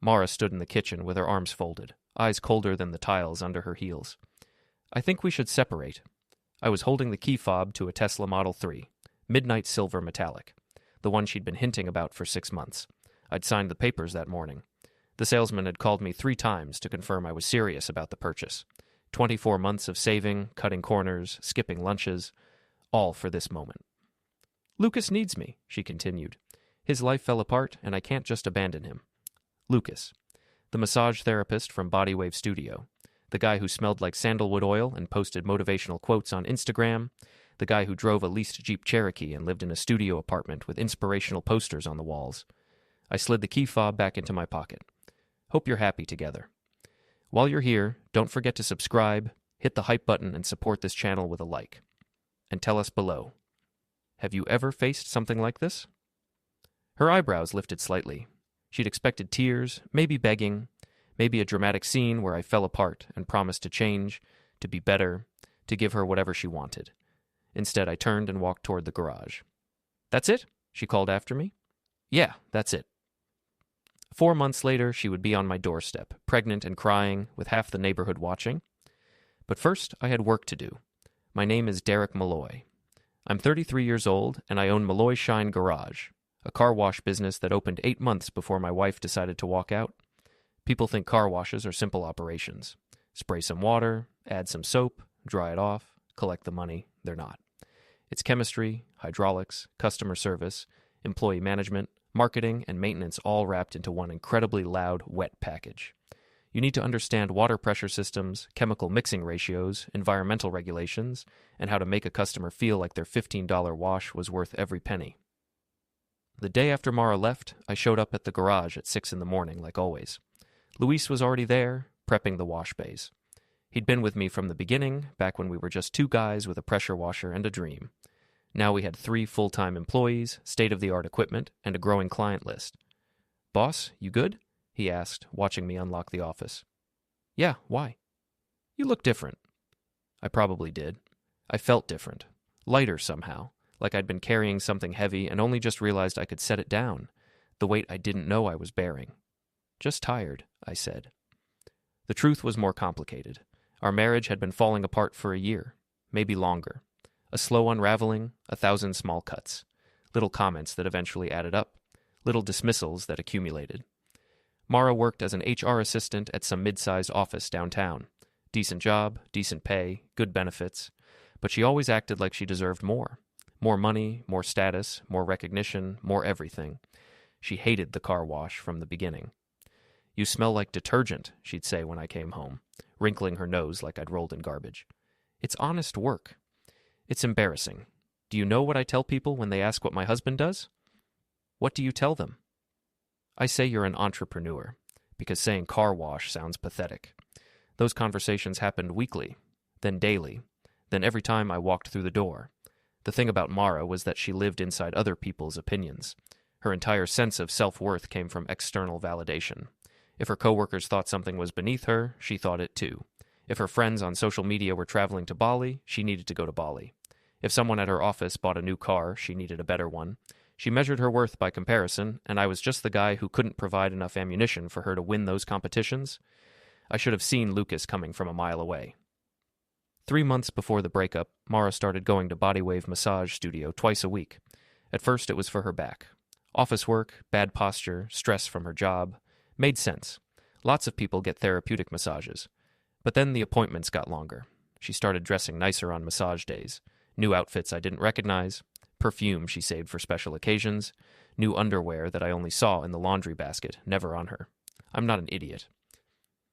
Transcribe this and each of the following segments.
Mara stood in the kitchen with her arms folded, eyes colder than the tiles under her heels. "I think we should separate." I was holding the key fob to a Tesla Model 3, midnight silver metallic, the one she'd been hinting about for 6 months. I'd signed the papers that morning. The salesman had called me 3 times to confirm I was serious about the purchase. 24 months of saving, cutting corners, skipping lunches, all for this moment. "Lucas needs me," she continued. "His life fell apart, and I can't just abandon him." Lucas, the massage therapist from BodyWave Studio, the guy who smelled like sandalwood oil and posted motivational quotes on Instagram, the guy who drove a leased Jeep Cherokee and lived in a studio apartment with inspirational posters on the walls. I slid the key fob back into my pocket. "Hope you're happy together. While you're here, don't forget to subscribe, hit the hype button, and support this channel with a like. And tell us below, have you ever faced something like this?" Her eyebrows lifted slightly. She'd expected tears, maybe begging, maybe a dramatic scene where I fell apart and promised to change, to be better, to give her whatever she wanted. Instead, I turned and walked toward the garage. "That's it?" she called after me. "Yeah, that's it." 4 months later, she would be on my doorstep, pregnant and crying, with half the neighborhood watching. But first, I had work to do. My name is Derek Malloy. I'm 33 years old, and I own Malloy Shine Garage, a car wash business that opened 8 months before my wife decided to walk out. People think car washes are simple operations. Spray some water, add some soap, dry it off, collect the money. They're not. It's chemistry, hydraulics, customer service, employee management, marketing, and maintenance all wrapped into one incredibly loud, wet package. You need to understand water pressure systems, chemical mixing ratios, environmental regulations, and how to make a customer feel like their $15 wash was worth every penny. The day after Mara left, I showed up at the garage at 6 in the morning, like always. Luis was already there, prepping the wash bays. He'd been with me from the beginning, back when we were just 2 guys with a pressure washer and a dream. Now we had 3 full-time employees, state-of-the-art equipment, and a growing client list. "Boss, you good?" he asked, watching me unlock the office. "Yeah, why?" "You look different." I probably did. I felt different. Lighter somehow, like I'd been carrying something heavy and only just realized I could set it down, the weight I didn't know I was bearing. "Just tired," I said. The truth was more complicated. Our marriage had been falling apart for a year, maybe longer. A slow unraveling, 1,000 small cuts. Little comments that eventually added up. Little dismissals that accumulated. Mara worked as an HR assistant at some mid-sized office downtown. Decent job, decent pay, good benefits. But she always acted like she deserved more. More money, more status, more recognition, more everything. She hated the car wash from the beginning. "You smell like detergent," she'd say when I came home, wrinkling her nose like I'd rolled in garbage. "It's honest work. It's embarrassing. Do you know what I tell people when they ask what my husband does?" "What do you tell them?" I say you're an entrepreneur, because saying car wash sounds pathetic. Those conversations happened weekly, then daily, then every time I walked through the door. The thing about Mara was that she lived inside other people's opinions. Her entire sense of self-worth came from external validation. If her coworkers thought something was beneath her, she thought it too. If her friends on social media were traveling to Bali, she needed to go to Bali. If someone at her office bought a new car, she needed a better one. She measured her worth by comparison, and I was just the guy who couldn't provide enough ammunition for her to win those competitions. I should have seen Lucas coming from a mile away. 3 months before the breakup, Mara started going to BodyWave Massage Studio twice a week. At first, it was for her back. Office work, bad posture, stress from her job. Made sense. Lots of people get therapeutic massages. But then the appointments got longer. She started dressing nicer on massage days. New outfits I didn't recognize. Perfume she saved for special occasions. New underwear that I only saw in the laundry basket, never on her. I'm not an idiot.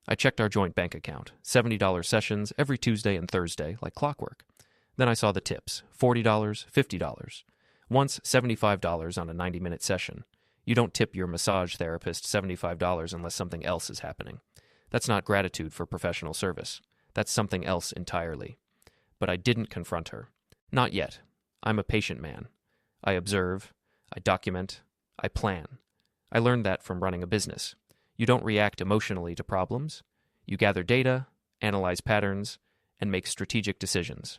I checked our joint bank account. $70 sessions every Tuesday and Thursday, like clockwork. Then I saw the tips. $40, $50. Once, $75 on a 90-minute session. You don't tip your massage therapist $75 unless something else is happening. That's not gratitude for professional service. That's something else entirely. But I didn't confront her. Not yet. I'm a patient man. I observe. I document. I plan. I learned that from running a business. You don't react emotionally to problems. You gather data, analyze patterns, and make strategic decisions.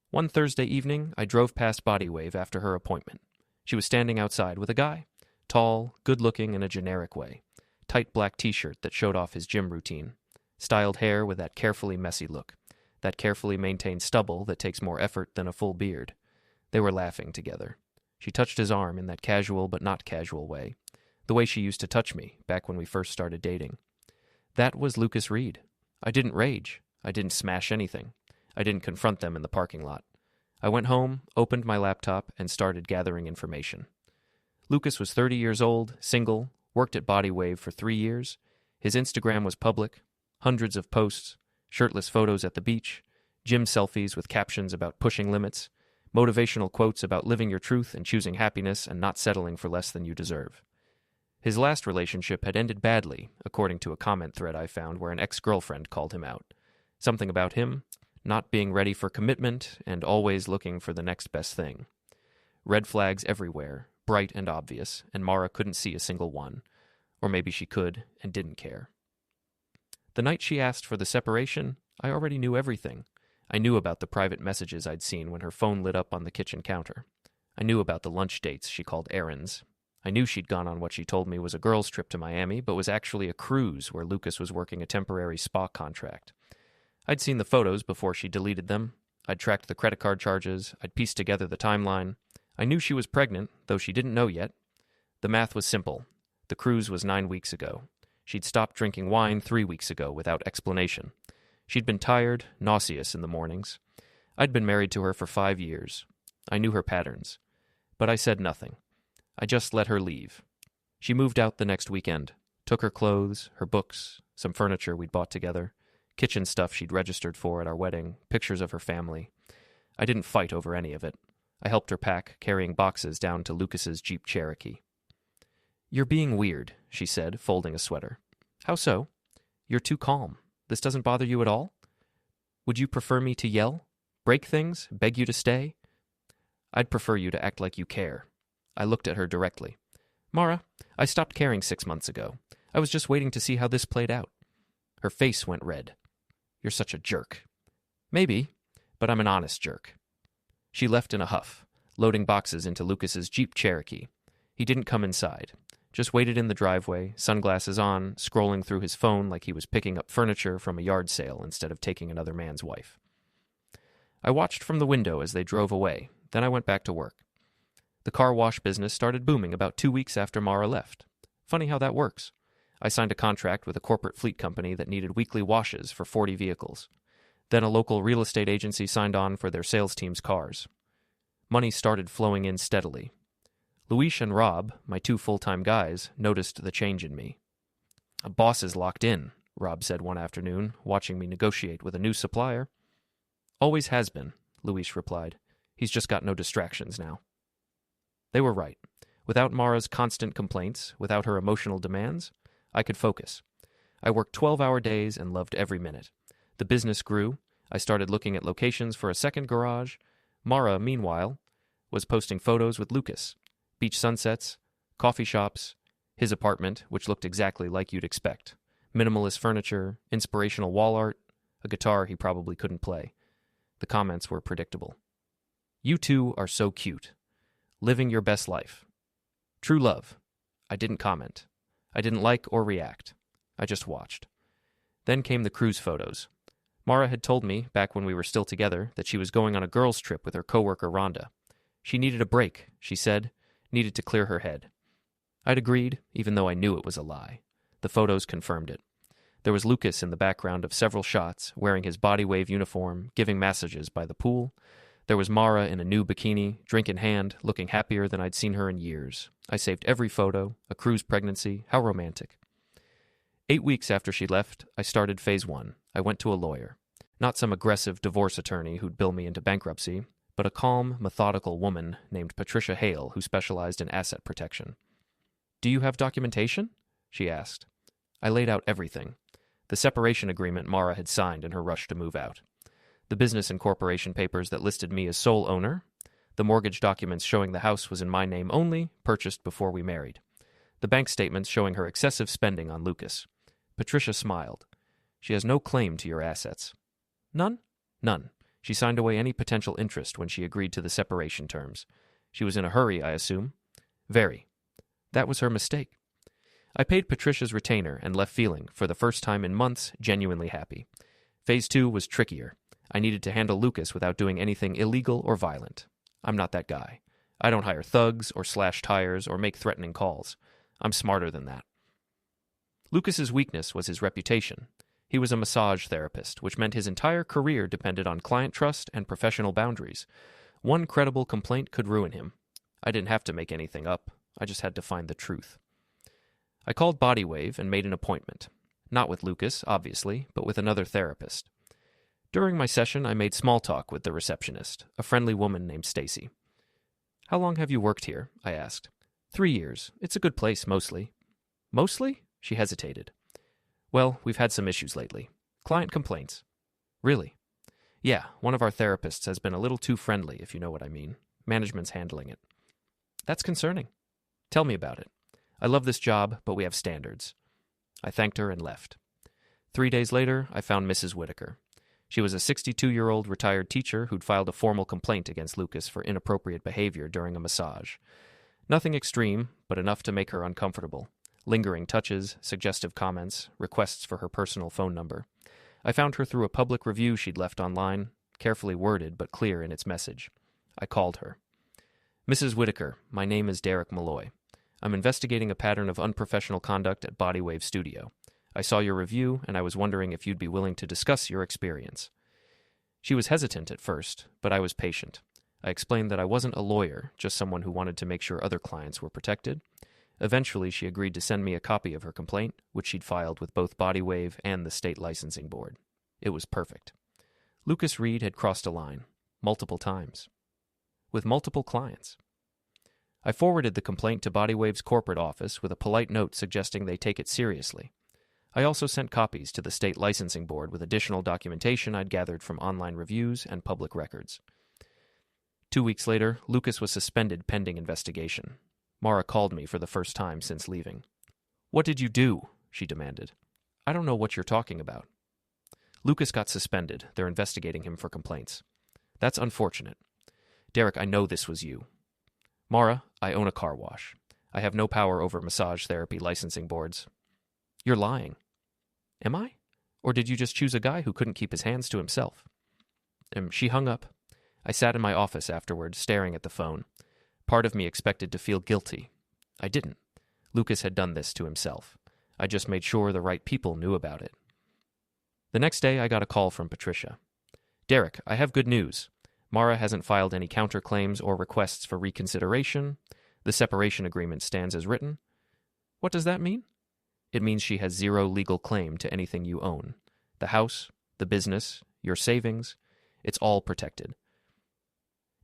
One Thursday evening, I drove past BodyWave after her appointment. She was standing outside with a guy. Tall, good-looking in a generic way. tight black t-shirt that showed off his gym routine, styled hair with that carefully messy look, that carefully maintained stubble that takes more effort than a full beard. They were laughing together. She touched his arm in that casual but not casual way, the way she used to touch me back when we first started dating. That was Lucas Reed. I didn't rage. I didn't smash anything. I didn't confront them in the parking lot. I went home, opened my laptop, and started gathering information. Lucas was 30 years old, single, worked at BodyWave for 3 years. His Instagram was public, hundreds of posts, shirtless photos at the beach, gym selfies with captions about pushing limits, motivational quotes about living your truth and choosing happiness and not settling for less than you deserve. His last relationship had ended badly, according to a comment thread I found where an ex-girlfriend called him out. Something about him not being ready for commitment and always looking for the next best thing. Red flags everywhere, bright and obvious, and Mara couldn't see a single one. Or maybe she could and didn't care. The night she asked for the separation, I already knew everything. I knew about the private messages I'd seen when her phone lit up on the kitchen counter. I knew about the lunch dates she called errands. I knew she'd gone on what she told me was a girls' trip to Miami, but was actually a cruise where Lucas was working a temporary spa contract. I'd seen the photos before she deleted them. I'd tracked the credit card charges. I'd pieced together the timeline. I knew she was pregnant, though she didn't know yet. The math was simple. The cruise was 9 weeks ago. She'd stopped drinking wine 3 weeks ago without explanation. She'd been tired, nauseous in the mornings. I'd been married to her for 5 years. I knew her patterns. But I said nothing. I just let her leave. She moved out the next weekend, took her clothes, her books, some furniture we'd bought together, kitchen stuff she'd registered for at our wedding, pictures of her family. I didn't fight over any of it. I helped her pack, carrying boxes down to Lucas's Jeep Cherokee. "You're being weird," she said, folding a sweater. "How so? You're too calm. This doesn't bother you at all? Would you prefer me to yell? Break things? Beg you to stay?" "I'd prefer you to act like you care." I looked at her directly. "Mara, I stopped caring 6 months ago. I was just waiting to see how this played out." Her face went red. "You're such a jerk." "Maybe, but I'm an honest jerk." She left in a huff, loading boxes into Lucas's Jeep Cherokee. He didn't come inside, just waited in the driveway, sunglasses on, scrolling through his phone like he was picking up furniture from a yard sale instead of taking another man's wife. I watched from the window as they drove away, then I went back to work. The car wash business started booming about 2 weeks after Mara left. Funny how that works. I signed a contract with a corporate fleet company that needed weekly washes for 40 vehicles. Then a local real estate agency signed on for their sales team's cars. Money started flowing in steadily. Luis and Rob, my 2 full-time guys, noticed the change in me. "A boss is locked in," Rob said one afternoon, watching me negotiate with a new supplier. "Always has been," Luis replied. "He's just got no distractions now." They were right. Without Mara's constant complaints, without her emotional demands, I could focus. I worked 12-hour days and loved every minute. The business grew. I started looking at locations for a second garage. Mara, meanwhile, was posting photos with Lucas. Beach sunsets, coffee shops, his apartment, which looked exactly like you'd expect. Minimalist furniture, inspirational wall art, a guitar he probably couldn't play. The comments were predictable. "You two are so cute. Living your best life. True love." I didn't comment. I didn't like or react. I just watched. Then came the cruise photos. Mara had told me, back when we were still together, that she was going on a girls' trip with her coworker Rhonda. She needed a break, she said, needed to clear her head. I'd agreed, even though I knew it was a lie. The photos confirmed it. There was Lucas in the background of several shots, wearing his BodyWave uniform, giving massages by the pool. There was Mara in a new bikini, drink in hand, looking happier than I'd seen her in years. I saved every photo, a cruise pregnancy, how romantic. 8 weeks after she left, I started phase 1. I went to a lawyer. Not some aggressive divorce attorney who'd bill me into bankruptcy, but a calm, methodical woman named Patricia Hale who specialized in asset protection. "Do you have documentation?" she asked. I laid out everything. The separation agreement Mara had signed in her rush to move out. The business and corporation papers that listed me as sole owner. The mortgage documents showing the house was in my name only, purchased before we married. The bank statements showing her excessive spending on Lucas. Patricia smiled. "She has no claim to your assets." "None?" "None. She signed away any potential interest when she agreed to the separation terms. She was in a hurry, I assume." "Very." "That was her mistake." I paid Patricia's retainer and left feeling, for the first time in months, genuinely happy. Phase 2 was trickier. I needed to handle Lucas without doing anything illegal or violent. I'm not that guy. I don't hire thugs or slash tires or make threatening calls. I'm smarter than that. Lucas's weakness was his reputation. He was a massage therapist, which meant his entire career depended on client trust and professional boundaries. One credible complaint could ruin him. I didn't have to make anything up. I just had to find the truth. I called BodyWave and made an appointment. Not with Lucas, obviously, but with another therapist. During my session, I made small talk with the receptionist, a friendly woman named Stacy. "How long have you worked here?" I asked. 3 years. It's a good place, mostly." "Mostly?" She hesitated. "Well, we've had some issues lately. Client complaints." "Really?" "Yeah, one of our therapists has been a little too friendly, if you know what I mean. Management's handling it." "That's concerning. Tell me about it. I love this job, but we have standards." I thanked her and left. 3 days later, I found Mrs. Whitaker. She was a 62-year-old retired teacher who'd filed a formal complaint against Lucas for inappropriate behavior during a massage. Nothing extreme, but enough to make her uncomfortable. Lingering touches, suggestive comments, requests for her personal phone number. I found her through a public review she'd left online, carefully worded but clear in its message. I called her. "Mrs. Whitaker, my name is Derek Malloy. I'm investigating a pattern of unprofessional conduct at BodyWave Studio. I saw your review, and I was wondering if you'd be willing to discuss your experience." She was hesitant at first, but I was patient. I explained that I wasn't a lawyer, just someone who wanted to make sure other clients were protected. Eventually, she agreed to send me a copy of her complaint, which she'd filed with both BodyWave and the state licensing board. It was perfect. Lucas Reed had crossed a line, multiple times, with multiple clients. I forwarded the complaint to BodyWave's corporate office with a polite note suggesting they take it seriously. I also sent copies to the state licensing board with additional documentation I'd gathered from online reviews and public records. 2 weeks later, Lucas was suspended pending investigation. Mara called me for the first time since leaving. "What did you do?" she demanded. "I don't know what you're talking about." "Lucas got suspended. They're investigating him for complaints." "That's unfortunate." "Derek, I know this was you." "Mara, I own a car wash. I have no power over massage therapy licensing boards." "You're lying." "Am I? Or did you just choose a guy who couldn't keep his hands to himself?" She hung up. I sat in my office afterward, staring at the phone. Part of me expected to feel guilty. I didn't. Lucas had done this to himself. I just made sure the right people knew about it. The next day, I got a call from Patricia. "Derek, I have good news. Mara hasn't filed any counterclaims or requests for reconsideration. The separation agreement stands as written." "What does that mean?" "It means she has zero legal claim to anything you own. The house, the business, your savings, it's all protected.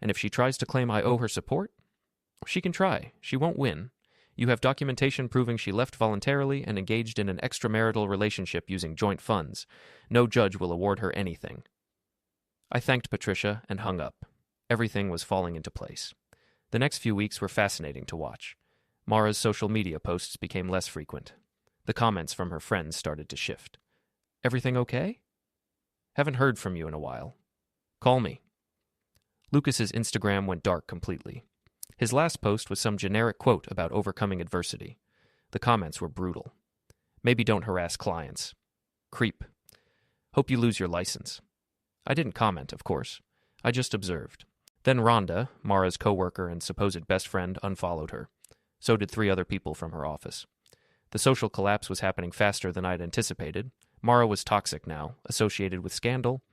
And if she tries to claim I owe her support, she can try. She won't win. You have documentation proving she left voluntarily and engaged in an extramarital relationship using joint funds. No judge will award her anything." I thanked Patricia and hung up. Everything was falling into place. The next few weeks were fascinating to watch. Mara's social media posts became less frequent. The comments from her friends started to shift. "Everything okay? Haven't heard from you in a while. Call me." Lucas's Instagram went dark completely. His last post was some generic quote about overcoming adversity. The comments were brutal. "Maybe don't harass clients. Creep. Hope you lose your license." I didn't comment, of course. I just observed. Then Rhonda, Mara's coworker and supposed best friend, unfollowed her. So did 3 other people from her office. The social collapse was happening faster than I'd anticipated. Mara was toxic now, associated with scandal.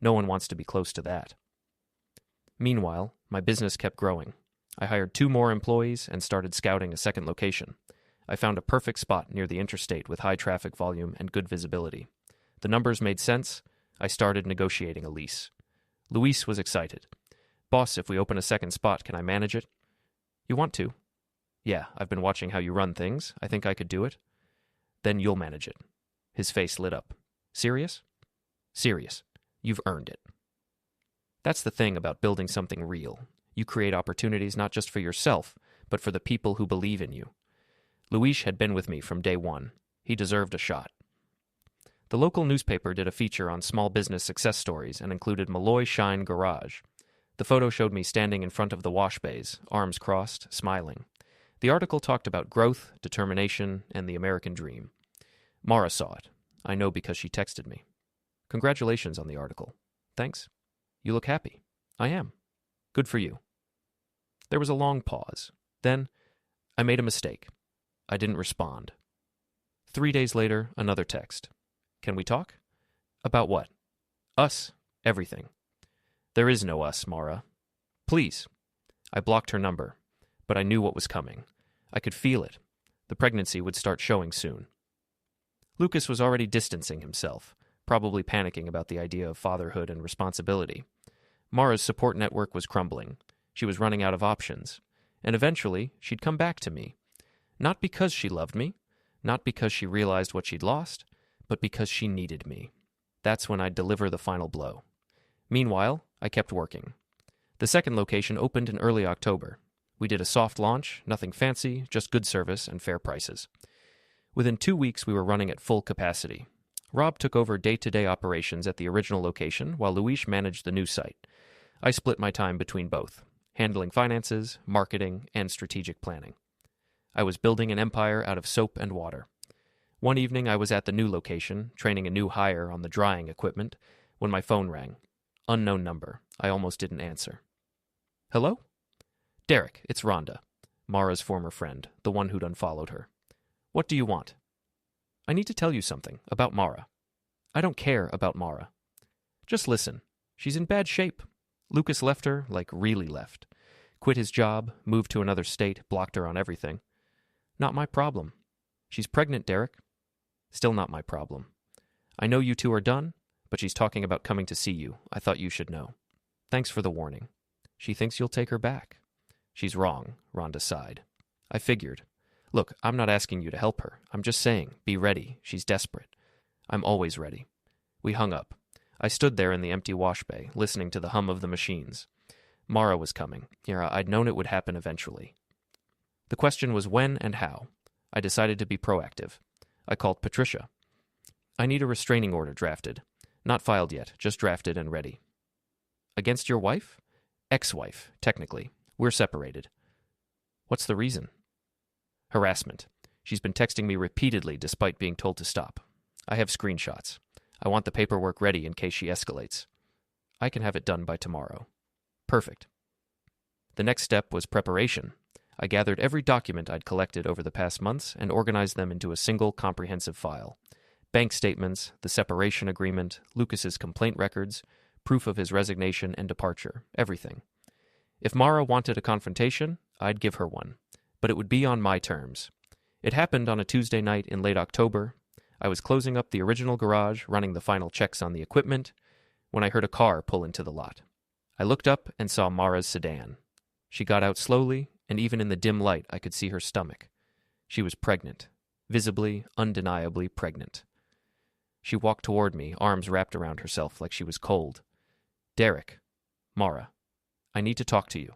No one wants to be close to that. Meanwhile, my business kept growing. I hired 2 more employees and started scouting a second location. I found a perfect spot near the interstate with high traffic volume and good visibility. The numbers made sense. I started negotiating a lease. Luis was excited. "Boss, if we open a second spot, can I manage it?" "You want to?" "Yeah, I've been watching how you run things. I think I could do it." "Then you'll manage it." His face lit up. "Serious?" "Serious. You've earned it." That's the thing about building something real. You create opportunities not just for yourself, but for the people who believe in you. Luis had been with me from day one. He deserved a shot. The local newspaper did a feature on small business success stories and included Malloy Shine Garage. The photo showed me standing in front of the wash bays, arms crossed, smiling. The article talked about growth, determination, and the American dream. Mara saw it. I know because she texted me. Congratulations on the article. Thanks. You look happy. I am. Good for you. There was a long pause. Then, I made a mistake. I didn't respond. 3 days later, another text. Can we talk? About what? Us. Everything. There is no us, Mara. Please. I blocked her number, but I knew what was coming. I could feel it. The pregnancy would start showing soon. Lucas was already distancing himself, probably panicking about the idea of fatherhood and responsibility. Mara's support network was crumbling. She was running out of options. And eventually, she'd come back to me. Not because she loved me, not because she realized what she'd lost, but because she needed me. That's when I'd deliver the final blow. Meanwhile, I kept working. The second location opened in early October. We did a soft launch, nothing fancy, just good service and fair prices. Within 2 weeks, we were running at full capacity. Rob took over day-to-day operations at the original location, while Luis managed the new site. I split my time between both, handling finances, marketing, and strategic planning. I was building an empire out of soap and water. One evening, I was at the new location, training a new hire on the drying equipment, when my phone rang. Unknown number. I almost didn't answer. Hello? Derek, it's Rhonda, Mara's former friend, the one who'd unfollowed her. What do you want? I need to tell you something about Mara. I don't care about Mara. Just listen. She's in bad shape. Lucas left her, like really left. Quit his job, moved to another state, blocked her on everything. Not my problem. She's pregnant, Derek. Still not my problem. I know you two are done, but she's talking about coming to see you. I thought you should know. Thanks for the warning. She thinks you'll take her back. She's wrong, Rhonda sighed. I figured. Look, I'm not asking you to help her. I'm just saying, be ready. She's desperate. I'm always ready. We hung up. I stood there in the empty wash bay, listening to the hum of the machines. Mara was coming. Yeah, I'd known it would happen eventually. The question was when and how. I decided to be proactive. I called Patricia. I need a restraining order drafted. Not filed yet, just drafted and ready. Against your wife? Ex-wife, technically. We're separated. What's the reason? Harassment. She's been texting me repeatedly despite being told to stop. I have screenshots. I want the paperwork ready in case she escalates. I can have it done by tomorrow. Perfect. The next step was preparation. I gathered every document I'd collected over the past months and organized them into a single comprehensive file. Bank statements, the separation agreement, Lucas's complaint records, proof of his resignation and departure, everything. If Mara wanted a confrontation, I'd give her one, but it would be on my terms. It happened on a Tuesday night in late October. I was closing up the original garage, running the final checks on the equipment, when I heard a car pull into the lot. I looked up and saw Mara's sedan. She got out slowly, and even in the dim light I could see her stomach. She was pregnant, visibly, undeniably pregnant. She walked toward me, arms wrapped around herself like she was cold. Derek, Mara, I need to talk to you.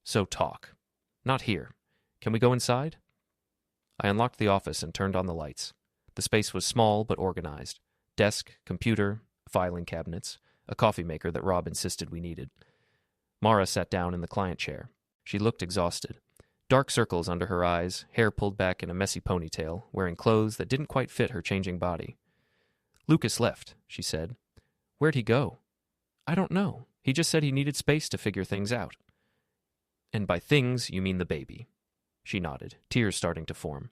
So talk. Not here. Can we go inside? I unlocked the office and turned on the lights. The space was small but organized. Desk, computer, filing cabinets, a coffee maker that Rob insisted we needed. Mara sat down in the client chair. She looked exhausted. Dark circles under her eyes, hair pulled back in a messy ponytail, wearing clothes that didn't quite fit her changing body. Lucas left, she said. Where'd he go? I don't know. He just said he needed space to figure things out. And by things, you mean the baby. She nodded, tears starting to form.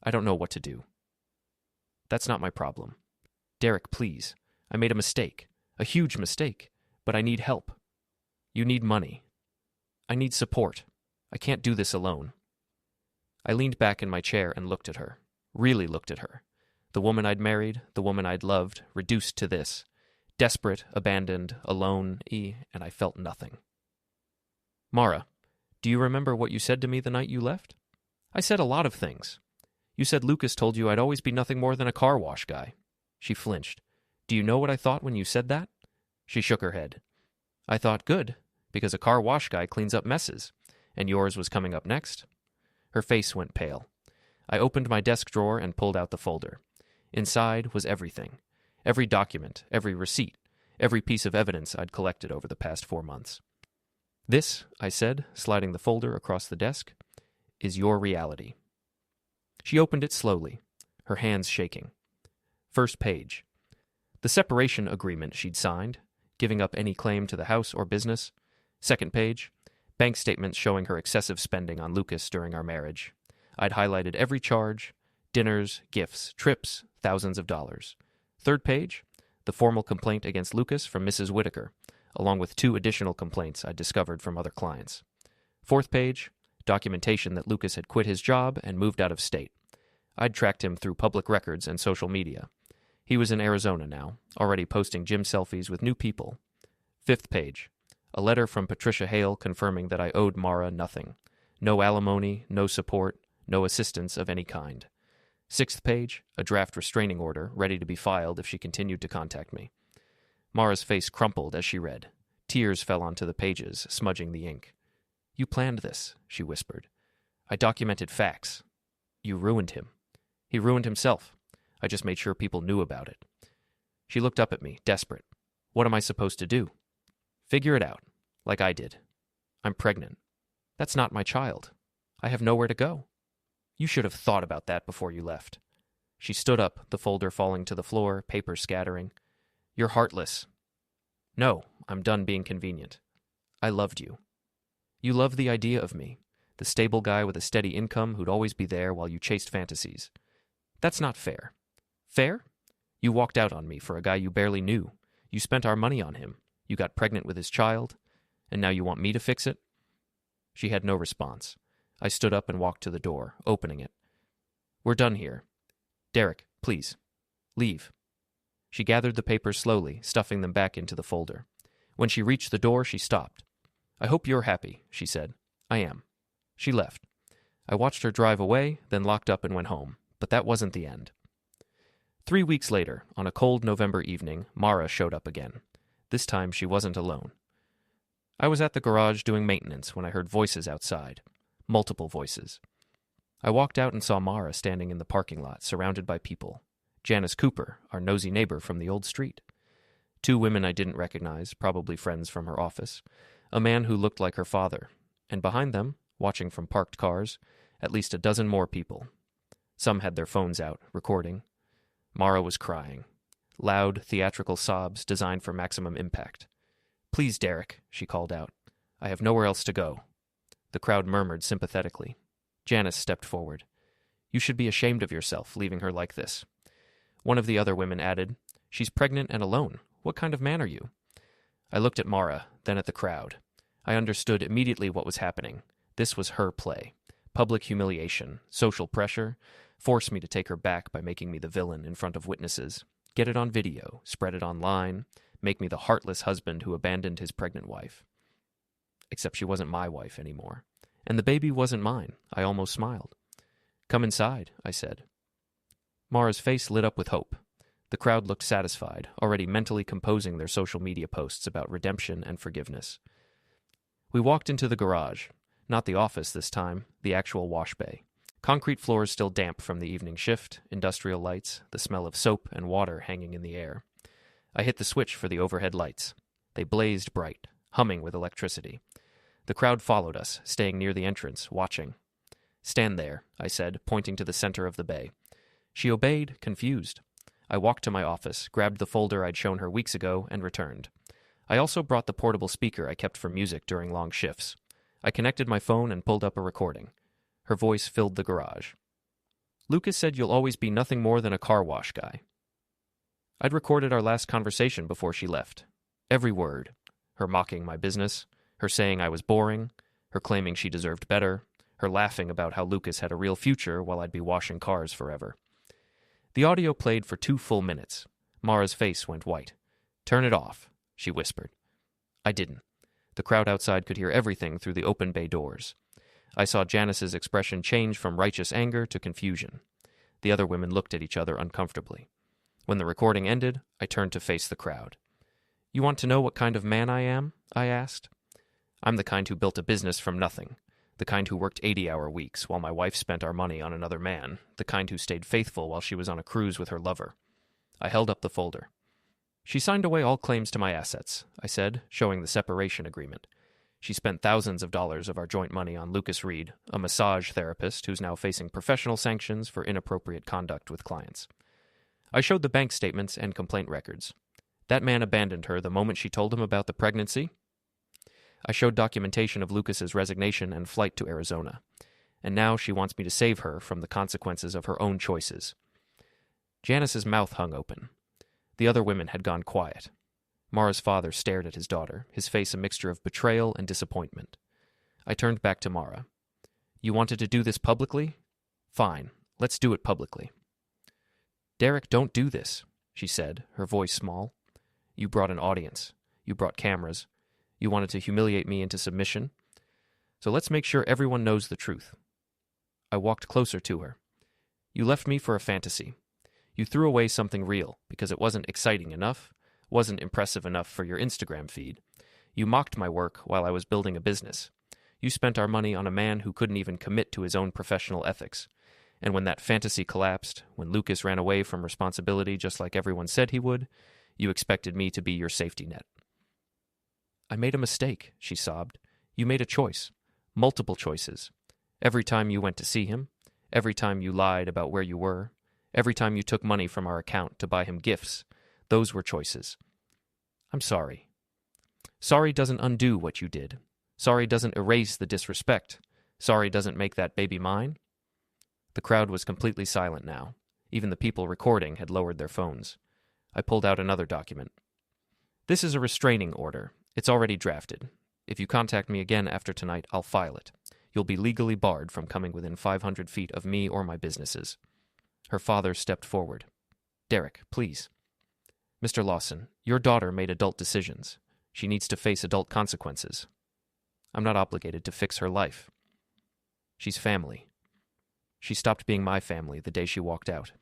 I don't know what to do. That's not my problem. Derek, please. I made a mistake. A huge mistake. But I need help. You need money. I need support. I can't do this alone. I leaned back in my chair and looked at her. Really looked at her. The woman I'd married, the woman I'd loved, reduced to this. Desperate, abandoned, alone, and I felt nothing. Mara, do you remember what you said to me the night you left? I said a lot of things. You said Lucas told you I'd always be nothing more than a car wash guy. She flinched. Do you know what I thought when you said that? She shook her head. I thought, good, because a car wash guy cleans up messes, and yours was coming up next. Her face went pale. I opened my desk drawer and pulled out the folder. Inside was everything. Every document, every receipt, every piece of evidence I'd collected over the past 4 months. This, I said, sliding the folder across the desk, is your reality. She opened it slowly, her hands shaking. First page. The separation agreement she'd signed, giving up any claim to the house or business. Second page. Bank statements showing her excessive spending on Lucas during our marriage. I'd highlighted every charge, dinners, gifts, trips, thousands of dollars. Third page. The formal complaint against Lucas from Mrs. Whitaker, along with 2 additional complaints I'd discovered from other clients. Fourth page. Documentation that Lucas had quit his job and moved out of state. I'd tracked him through public records and social media. He was in Arizona now, already posting gym selfies with new people. Fifth page. A letter from Patricia Hale confirming that I owed Mara nothing. No alimony, no support, no assistance of any kind. Sixth page. A draft restraining order ready to be filed if she continued to contact me. Mara's face crumpled as she read. Tears fell onto the pages, smudging the ink. "You planned this," she whispered. "I documented facts. You ruined him. He ruined himself. I just made sure people knew about it." She looked up at me, desperate. "What am I supposed to do?" "Figure it out, like I did. I'm pregnant. That's not my child. I have nowhere to go. You should have thought about that before you left." She stood up, the folder falling to the floor, paper scattering. "You're heartless." "No, I'm done being convenient. I loved you. You loved the idea of me, the stable guy with a steady income who'd always be there while you chased fantasies. That's not fair. Fair? You walked out on me for a guy you barely knew. You spent our money on him. You got pregnant with his child. And now you want me to fix it?" She had no response. I stood up and walked to the door, opening it. "We're done here. Derek, please. Leave." She gathered the papers slowly, stuffing them back into the folder. When she reached the door, she stopped. "I hope you're happy," she said. "I am." She left. I watched her drive away, then locked up and went home. But that wasn't the end. 3 weeks later, on a cold November evening, Mara showed up again. This time she wasn't alone. I was at the garage doing maintenance when I heard voices outside. Multiple voices. I walked out and saw Mara standing in the parking lot, surrounded by people. Janice Cooper, our nosy neighbor from the old street. 2 women I didn't recognize, probably friends from her office. A man who looked like her father. And behind them, watching from parked cars, at least a dozen more people. Some had their phones out, recording. Mara was crying. Loud, theatrical sobs designed for maximum impact. "Please, Derek," she called out. "I have nowhere else to go." The crowd murmured sympathetically. Janice stepped forward. "You should be ashamed of yourself, leaving her like this." One of the other women added, "She's pregnant and alone. What kind of man are you?" I looked at Mara, then at the crowd. I understood immediately what was happening. This was her play. Public humiliation, social pressure, force me to take her back by making me the villain in front of witnesses, get it on video, spread it online, make me the heartless husband who abandoned his pregnant wife. Except she wasn't my wife anymore. And the baby wasn't mine. I almost smiled. "Come inside," I said. Mara's face lit up with hope. The crowd looked satisfied, already mentally composing their social media posts about redemption and forgiveness. We walked into the garage. Not the office this time, the actual wash bay. Concrete floors still damp from the evening shift, industrial lights, the smell of soap and water hanging in the air. I hit the switch for the overhead lights. They blazed bright, humming with electricity. The crowd followed us, staying near the entrance, watching. "Stand there," I said, pointing to the center of the bay. She obeyed, confused. I walked to my office, grabbed the folder I'd shown her weeks ago, and returned. I also brought the portable speaker I kept for music during long shifts. I connected my phone and pulled up a recording. Her voice filled the garage. "Lucas said you'll always be nothing more than a car wash guy." I'd recorded our last conversation before she left. Every word. Her mocking my business, her saying I was boring, her claiming she deserved better, her laughing about how Lucas had a real future while I'd be washing cars forever. The audio played for 2 full minutes. Mara's face went white. "Turn it off," she whispered. I didn't. The crowd outside could hear everything through the open bay doors. I saw Janice's expression change from righteous anger to confusion. The other women looked at each other uncomfortably. When the recording ended, I turned to face the crowd. "You want to know what kind of man I am?" I asked. "I'm the kind who built a business from nothing. The kind who worked 80-hour weeks while my wife spent our money on another man. The kind who stayed faithful while she was on a cruise with her lover." I held up the folder. "She signed away all claims to my assets," I said, showing the separation agreement. She spent thousands of dollars of our joint money on Lucas Reed, a massage therapist who's now facing professional sanctions for inappropriate conduct with clients. I showed the bank statements and complaint records. That man abandoned her the moment she told him about the pregnancy. I showed documentation of Lucas's resignation and flight to Arizona. And now she wants me to save her from the consequences of her own choices. Janice's mouth hung open. The other women had gone quiet. Mara's father stared at his daughter, his face a mixture of betrayal and disappointment. I turned back to Mara. You wanted to do this publicly? Fine, let's do it publicly. Derek, don't do this, she said, her voice small. You brought an audience. You brought cameras. You wanted to humiliate me into submission. So let's make sure everyone knows the truth. I walked closer to her. You left me for a fantasy. You threw away something real because it wasn't exciting enough, wasn't impressive enough for your Instagram feed. You mocked my work while I was building a business. You spent our money on a man who couldn't even commit to his own professional ethics. And when that fantasy collapsed, when Lucas ran away from responsibility just like everyone said he would, you expected me to be your safety net. I made a mistake, she sobbed. You made a choice. Multiple choices. Every time you went to see him, every time you lied about where you were, every time you took money from our account to buy him gifts, those were choices. I'm sorry. Sorry doesn't undo what you did. Sorry doesn't erase the disrespect. Sorry doesn't make that baby mine. The crowd was completely silent now. Even the people recording had lowered their phones. I pulled out another document. This is a restraining order. It's already drafted. If you contact me again after tonight, I'll file it. You'll be legally barred from coming within 500 feet of me or my businesses. Her father stepped forward. Derek, please. Mr. Lawson, your daughter made adult decisions. She needs to face adult consequences. I'm not obligated to fix her life. She's family. She stopped being my family the day she walked out.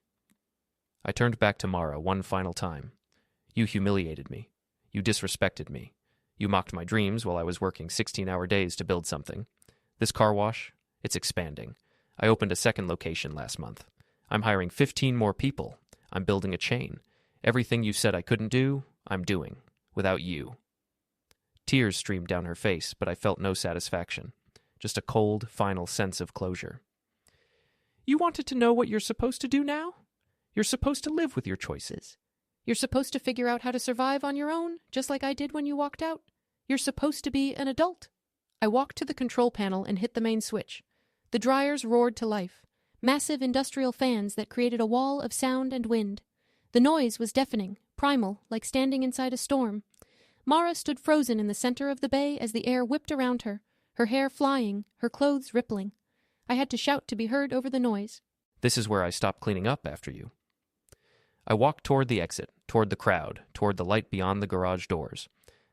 I turned back to Mara one final time. You humiliated me. You disrespected me. You mocked my dreams while I was working 16-hour days to build something. This car wash, it's expanding. I opened a second location last month. I'm hiring 15 more people. I'm building a chain. Everything you said I couldn't do, I'm doing. Without you. Tears streamed down her face, but I felt no satisfaction. Just a cold, final sense of closure. You wanted to know what you're supposed to do now? You're supposed to live with your choices. You're supposed to figure out how to survive on your own, just like I did when you walked out. You're supposed to be an adult. I walked to the control panel and hit the main switch. The dryers roared to life. Massive industrial fans that created a wall of sound and wind. The noise was deafening, primal, like standing inside a storm. Mara stood frozen in the center of the bay as the air whipped around her, her hair flying, her clothes rippling. I had to shout to be heard over the noise. This is where I stopped cleaning up after you. I walked toward the exit, toward the crowd, toward the light beyond the garage doors.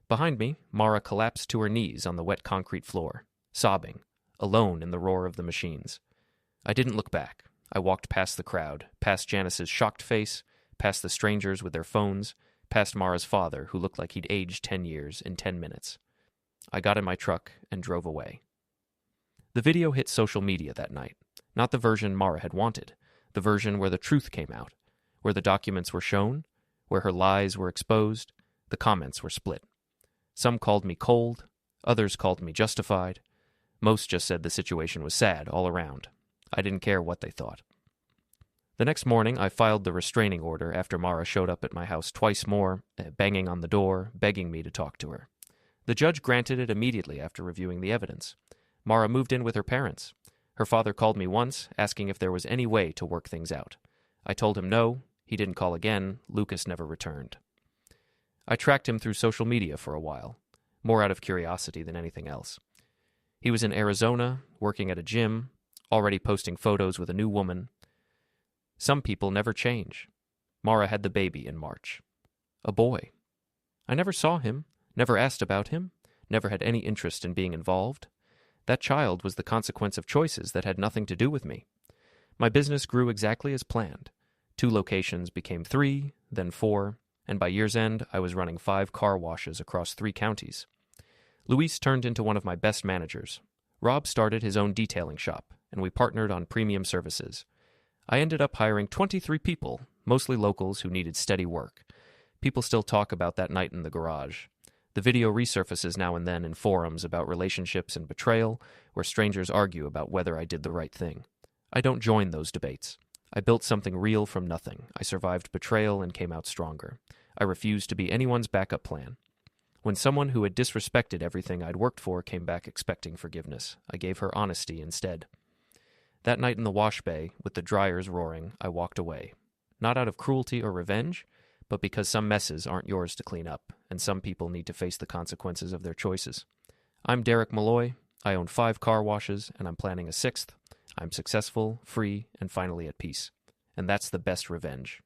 Behind me, Mara collapsed to her knees on the wet concrete floor, sobbing, alone in the roar of the machines. I didn't look back. I walked past the crowd, past Janice's shocked face, past the strangers with their phones, past Mara's father, who looked like he'd aged 10 years in 10 minutes. I got in my truck and drove away. The video hit social media that night, not the version Mara had wanted, the version where the truth came out, where the documents were shown, where her lies were exposed. The comments were split. Some called me cold, others called me justified. Most just said the situation was sad all around. I didn't care what they thought. The next morning, I filed the restraining order after Mara showed up at my house twice more, banging on the door, begging me to talk to her. The judge granted it immediately after reviewing the evidence. Mara moved in with her parents. Her father called me once, asking if there was any way to work things out. I told him no. He didn't call again. Lucas never returned. I tracked him through social media for a while, more out of curiosity than anything else. He was in Arizona, working at a gym, already posting photos with a new woman. Some people never change. Mara had the baby in March. A boy. I never saw him, never asked about him, never had any interest in being involved. That child was the consequence of choices that had nothing to do with me. My business grew exactly as planned. 2 locations became 3, then 4, and by year's end, I was running 5 car washes across 3 counties. Luis turned into one of my best managers. Rob started his own detailing shop, and we partnered on premium services. I ended up hiring 23 people, mostly locals who needed steady work. People still talk about that night in the garage. The video resurfaces now and then in forums about relationships and betrayal, where strangers argue about whether I did the right thing. I don't join those debates. I built something real from nothing. I survived betrayal and came out stronger. I refused to be anyone's backup plan. When someone who had disrespected everything I'd worked for came back expecting forgiveness, I gave her honesty instead. That night in the wash bay, with the dryers roaring, I walked away. Not out of cruelty or revenge, but because some messes aren't yours to clean up, and some people need to face the consequences of their choices. I'm Derek Malloy. I own 5 car washes, and I'm planning a 6th. I'm successful, free, and finally at peace. And that's the best revenge.